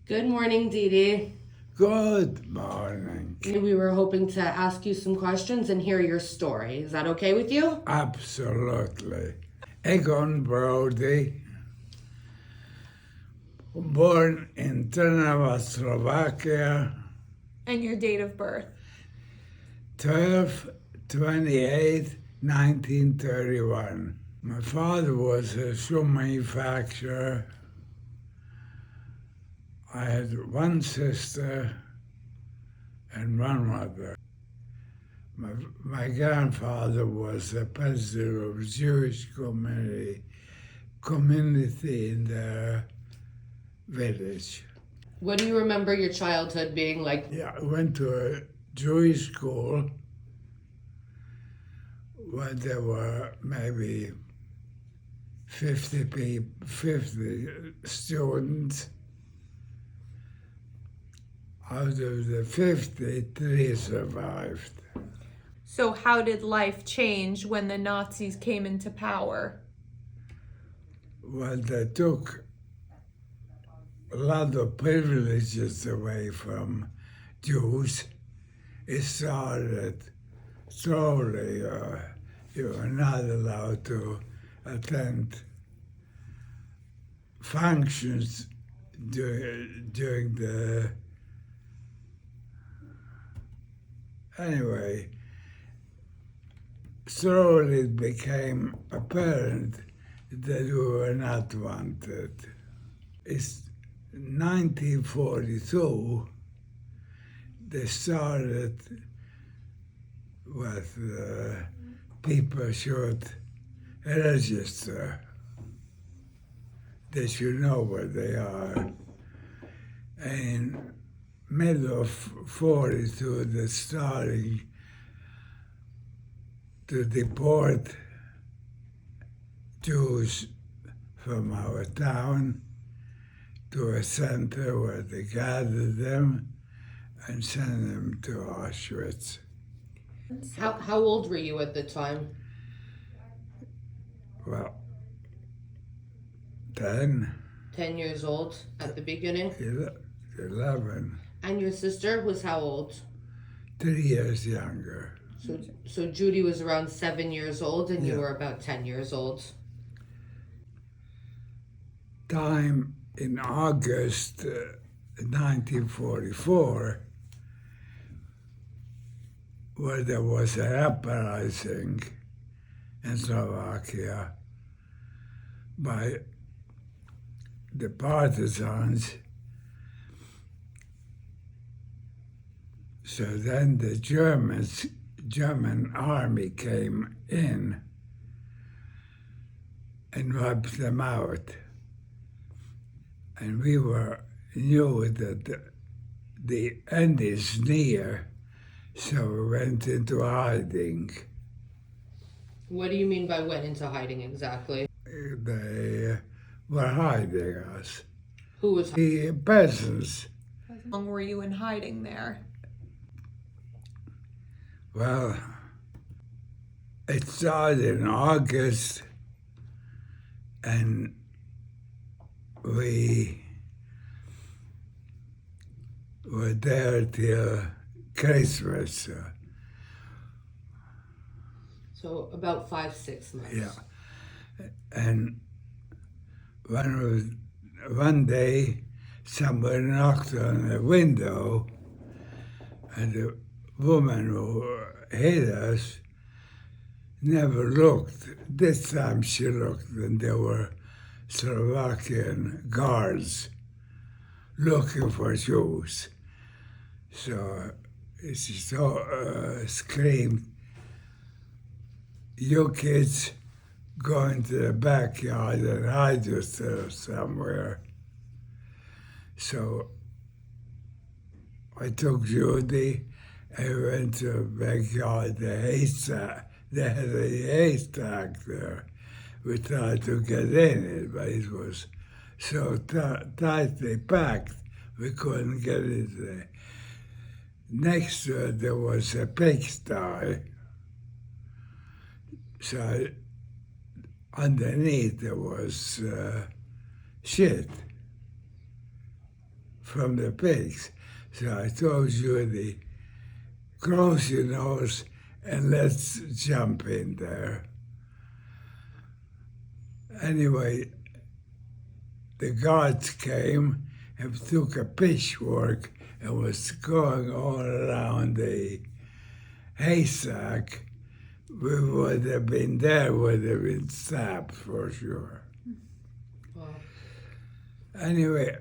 Good morning, Dee Dee. Good morning. We were hoping to ask you some questions and hear your story. Is that okay with you? Absolutely. Egon Brody, born in Trnava, Slovakia, And your date of birth? 12/28/1931. My father was a shoe manufacturer. I had one sister and one mother. My grandfather was a president of the Jewish community in the village. What do you remember your childhood being like? Yeah, I went to a Jewish school where there were maybe 50 students. Out of the 50, 3 survived. So how did life change when the Nazis came into power? Well, they took a lot of privileges away from Jews. It started slowly. You were not allowed to attend functions during the... Anyway, slowly it became apparent that we were not wanted. It's 1942, they started with people should register. They should know where they are. In middle of 42, they're starting to deport Jews from our town to a center where they gathered them and sent them to Auschwitz. How old were you at the time? Well, 10, 10 years old at the beginning? 11, And your sister was how old? 3 years younger. So Judy was around 7 years old and you Yeah. were about 10 years old. Time in August 1944, where there was an uprising in Slovakia by the partisans. So then the German army came in and wiped them out. And we knew that the end is near, so we went into hiding. What do you mean by went into hiding exactly? They were hiding us. Who was The peasants. How long were you in hiding there? Well, it started in August, and we were there till Christmas. So about 5-6 months. Yeah. And one day, somebody knocked on the window, and the woman who hit us never looked. This time she looked, and there were Slovakian guards looking for Jews. So she screamed, "You kids go into the backyard and hide yourself somewhere." So I took Judy and went to the backyard, they had a haystack there. We tried to get in it, but it was so tightly packed, we couldn't get it there. Next to it, there was a pigsty. So underneath there was shit, from the pigs. So I told Judy, close your nose and let's jump in there. Anyway, the guards came and took a pitchfork and was going all around the haystack. We would have been there, would have been stabbed for sure. Wow. Anyway,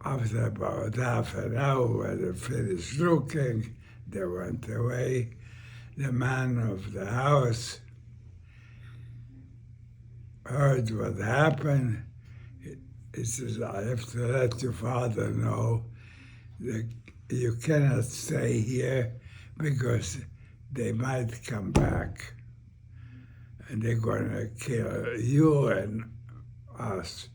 after about half an hour, when they finished looking, they went away. The man of the house heard what happened. He says, I have to let your father know that you cannot stay here because they might come back and they're going to kill you and us.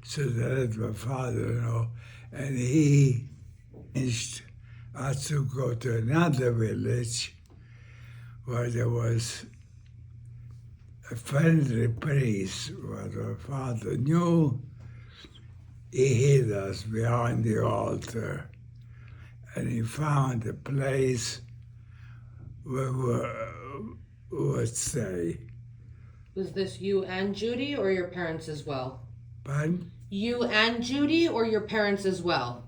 So they let my father know, and he arranged us to go to another village where there was a friendly priest, what my father knew. He hid us behind the altar, and he found a place where we would stay. Was this you and Judy or your parents as well? But You and Judy or your parents as well?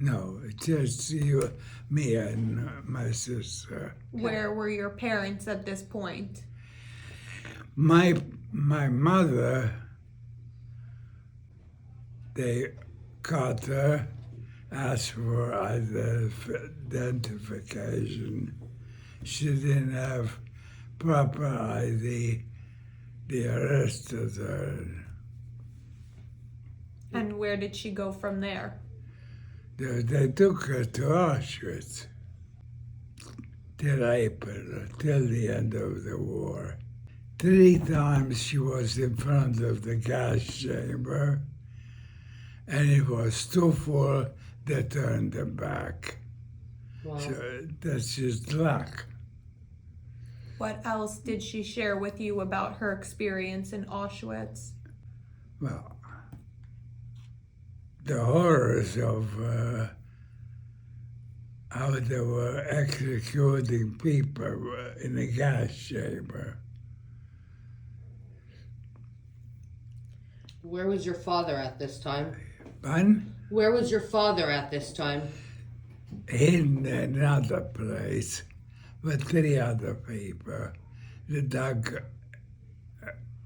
no, just you, me and my sister. Where were your parents at this point? My mother, they caught her, asked for identification. She didn't have proper ID. They arrested her. And where did she go from there? They took her to Auschwitz till April, till the end of the war. 3 times she was in front of the gas chamber, and it was too full, they turned them back. Wow. So that's just luck. What else did she share with you about her experience in Auschwitz? Well, the horrors of how they were executing people in a gas chamber. Where was your father at this time? One, Where was your father at this time? in another place with 3 other people. They dug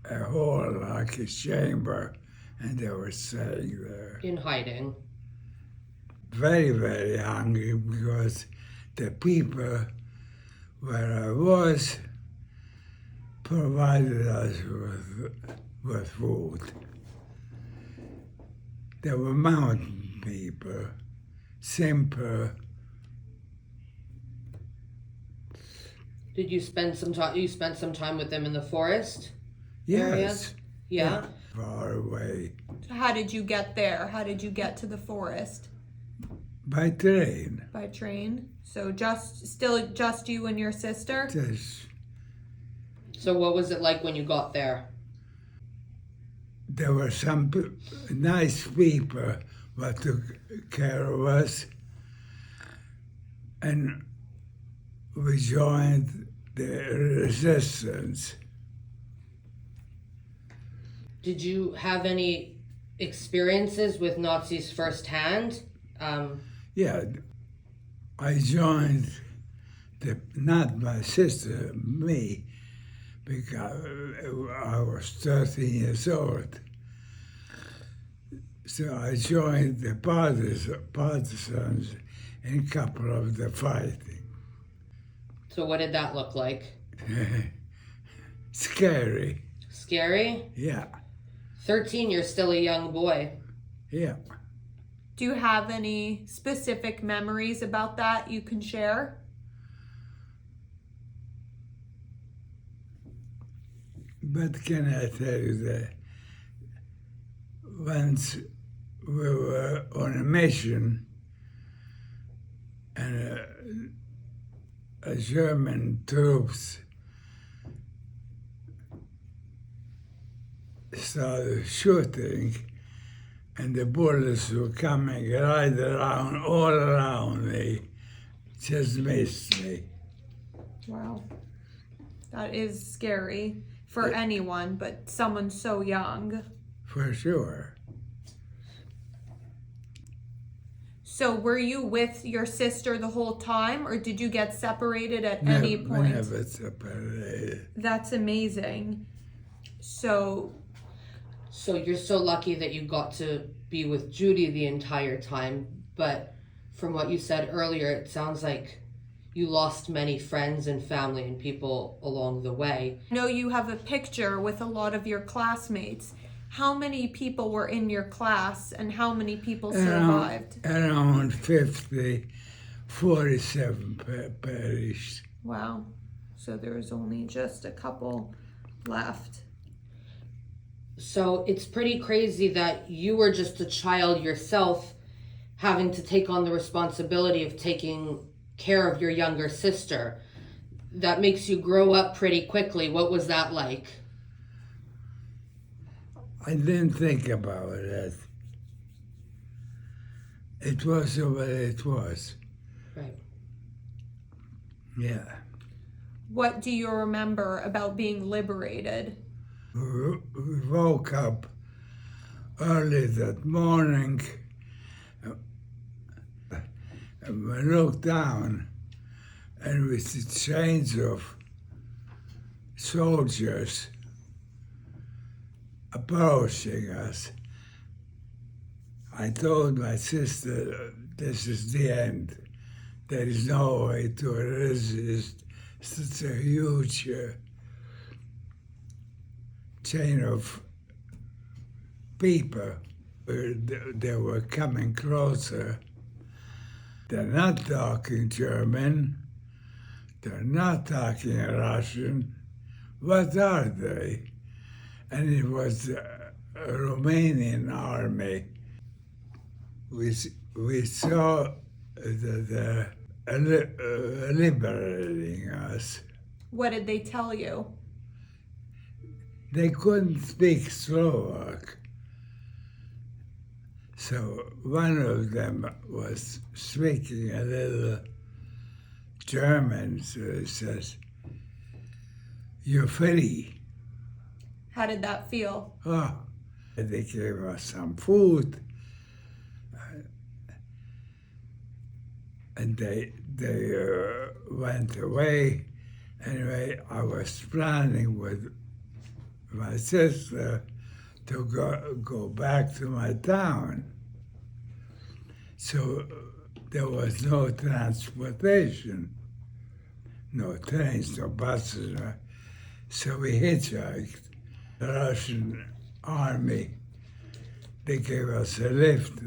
a hole like a chamber, and they were staying there. In hiding. Very, very hungry because the people where I was provided us with food. They were mountain people, simple. Did you spend some time? You spent some time with them in the forest? Yes. Areas? Yeah. Far away. How did you get there? How did you get to the forest? By train. By train? So just you and your sister? Just, So what was it like when you got there? there were some nice people who took care of us, and we joined the resistance. Did you have any experiences with Nazis firsthand? Yeah, I joined not my sister, me, because I was 13 years old. So I joined the partisans in a couple of the fighting. So what did that look like? Scary, Scary? yeah, 13, you're still a young boy. yeah. Do you have any specific memories about that you can share? But can I tell you that once we were on a mission and a German troops started shooting, and the bullets were coming right around, all around me. Just missed me. Wow. That is scary for anyone, but someone so young. For sure. So were you with your sister the whole time, or did you get separated at any point? Never separated. That's amazing. So you're so lucky that you got to be with Judy the entire time, but from what you said earlier, it sounds like you lost many friends and family and people along the way. I know you have a picture with a lot of your classmates. How many people were in your class and how many people survived? Around 50, 47 perished. Wow. So there was only just a couple left. So it's pretty crazy that you were just a child yourself, having to take on the responsibility of taking care of your younger sister. That makes you grow up pretty quickly. What was that like? I didn't think about it. It was what it was. Right. Yeah. What do you remember about being liberated? We woke up early that morning and we looked down and we see chains of soldiers approaching us. I told my sister, this is the end. There is no way to resist such a huge chain of people. They were coming closer. They're not talking German. They're not talking Russian. What are they? And it was a Romanian army. We saw that liberating us. What did they tell you? They couldn't speak Slovak. So one of them was speaking a little German, so he says, "You're free." How did that feel? Oh, they gave us some food, and they went away. Anyway, I was planning with my sister to go back to my town. So there was no transportation, no trains, no buses. So we hitchhiked. The Russian army, they gave us a lift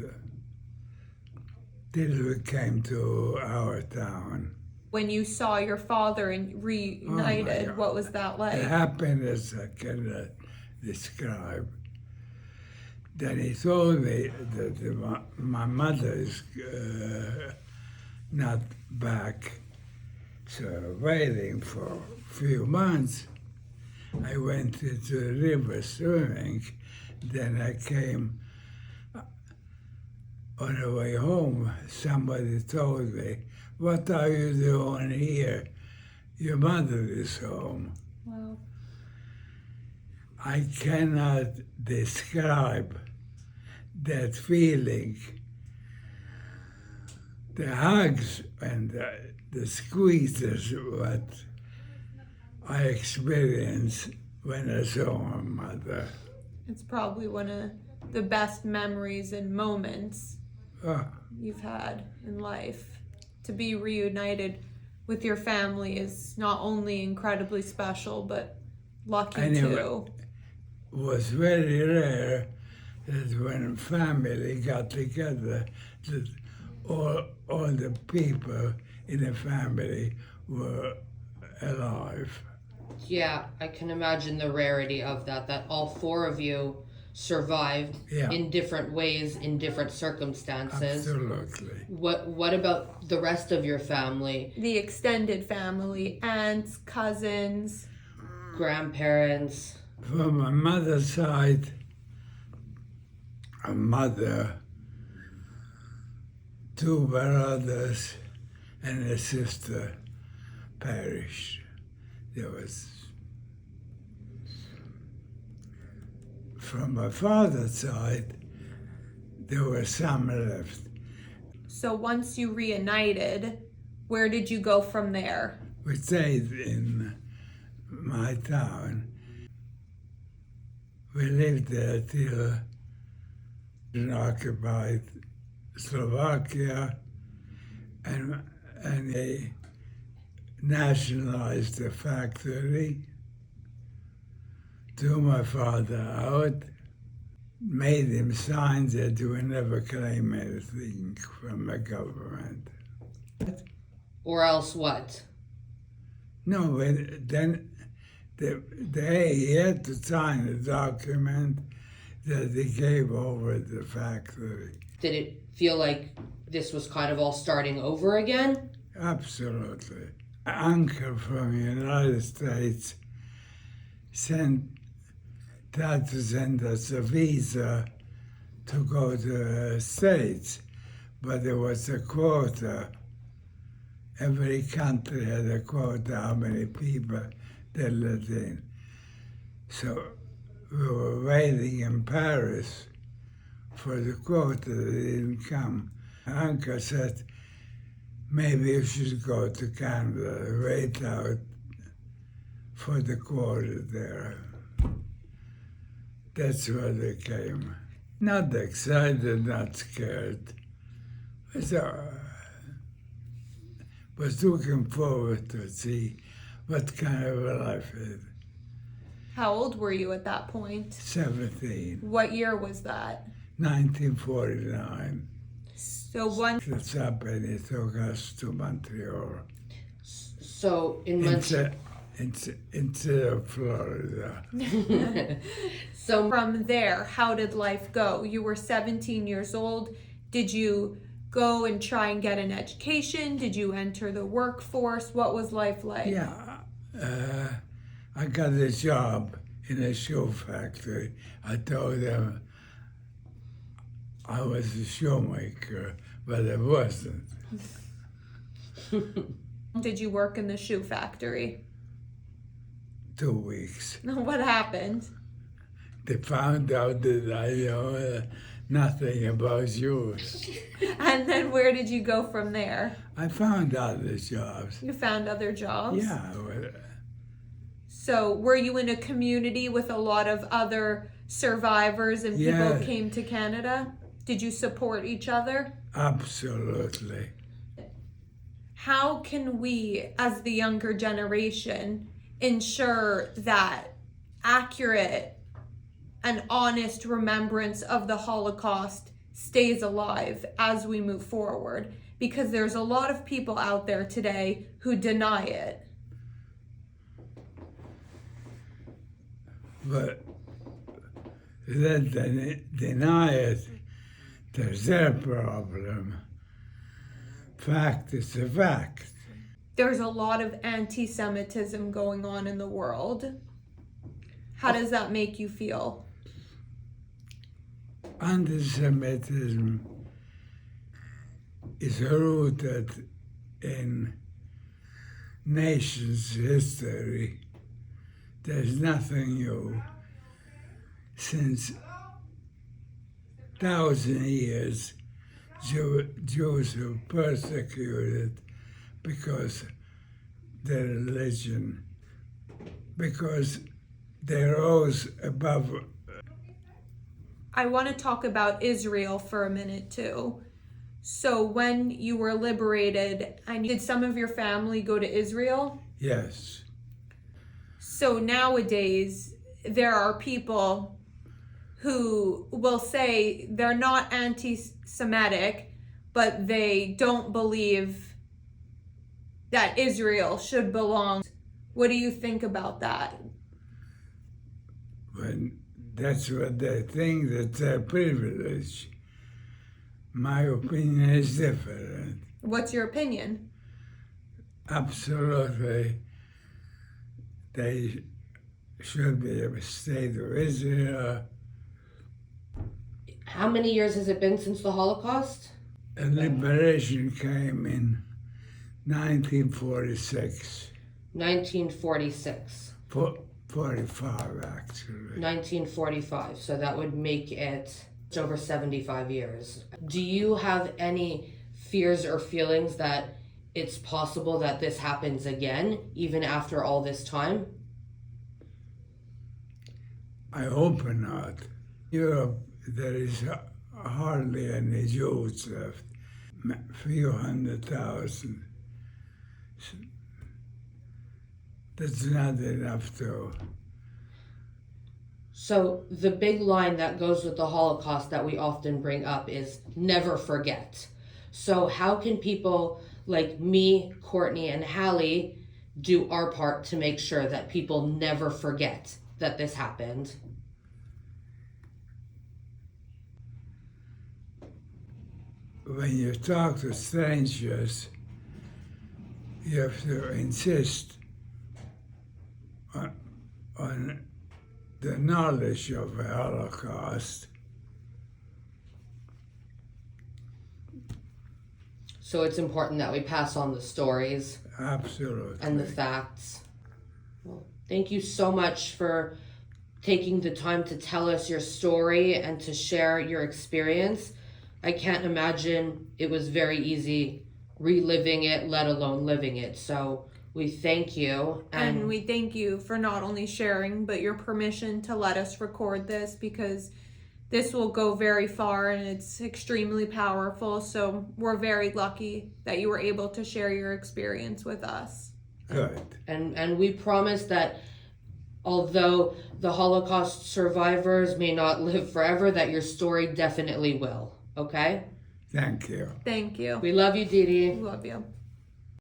till we came to our town. When you saw your father and reunited, God. what was that like? The happiness I cannot describe. Then he told me that my mother is not back, so waiting for a few months. I went into the river swimming, then I came on the way home. Somebody told me, "What are you doing here? Your mother is home." Wow. I cannot describe that feeling. The hugs and the squeezes, what I experienced when I saw my mother. It's probably one of the best memories and moments Oh, you've had in life. To be reunited with your family is not only incredibly special, but lucky Anyway. too. it was very rare that when family got together, that all the people in the family were alive. Yeah, I can imagine the rarity of that all four of you survived in different ways, in different circumstances. Absolutely. What about the rest of your family? The extended family, aunts, cousins. Grandparents? From my mother's side, a mother, two brothers, and a sister perished. There was, from my father's side, there were some left. So once you reunited, where did you go from there? We stayed in my town. We lived there till it occupied Slovakia, and they nationalized the factory, threw my father out, made him sign that he would never claim anything from the government. Or else what? No, but then he had to sign a document that he gave over the factory. Did it feel like this was kind of all starting over again? Absolutely. An uncle from the United States tried to send us a visa to go to the States, but there was a quota. Every country had a quota how many people they let in. So we were waiting in Paris for the quota that didn't come. My uncle said, maybe you should go to Canada, wait out for the quota there. That's where they came. Not excited, not scared. So, was looking forward to see what kind of a life it is. How old were you at that point? 17, What year was that? 1949. So one. That's up and he took us to Montreal. So in Montreal. Instead of Florida. So From there, how did life go? You were 17 years old. Did you go and try and get an education? Did you enter the workforce? What was life like? Yeah, I got a job in a shoe factory. I told them I was a shoemaker, but I wasn't. Did you work in the shoe factory? 2 weeks. What happened? They found out that I know nothing about shoes. And then where did you go from there? I found other jobs. You found other jobs? Yeah. Well, So were you in a community with a lot of other survivors and people Yeah. who came to Canada? Did you support each other? absolutely. How can we, as the younger generation, ensure that accurate and honest remembrance of the Holocaust stays alive as we move forward? Because there's a lot of people out there today who deny it. But let them deny it. There's their problem. Fact is a fact. There's a lot of anti-Semitism going on in the world. How does that make you feel? Anti-Semitism is rooted in nation's history. There's nothing new. Since 1,000 years, Jews were persecuted because their religion, because they rose above. I want to talk about Israel for a minute too. So when you were liberated, and did some of your family go to Israel? Yes, So nowadays, there are people who will say they're not anti-Semitic, but they don't believe that Israel should belong. What do you think about that? when that's what they think, that's their privilege. My opinion is different. What's your opinion? Absolutely, they should be a state of Israel. How many years has it been since the Holocaust? And liberation came in 1946. 1946. 45, actually. 1945. So that would make it over 75 years. Do you have any fears or feelings that it's possible that this happens again, even after all this time? I hope not. Europe, there is hardly any Jews left, few 100,000. That's not enough to. So the big line that goes with the Holocaust that we often bring up is never forget. So how can people like me, Courtney, and Hallie do our part to make sure that people never forget that this happened? When you talk to strangers, you have to insist on the knowledge of the Holocaust. So it's important that we pass on the stories Absolutely. and the facts. Well, thank you so much for taking the time to tell us your story and to share your experience. I can't imagine it was very easy reliving it, let alone living it. So we thank you. And we thank you for not only sharing, but your permission to let us record this, because this will go very far and it's extremely powerful. So we're very lucky that you were able to share your experience with us. Good. And we promise that although the Holocaust survivors may not live forever, that your story definitely will. Okay? Thank you. Thank you. We love you, Dee Dee. We love you.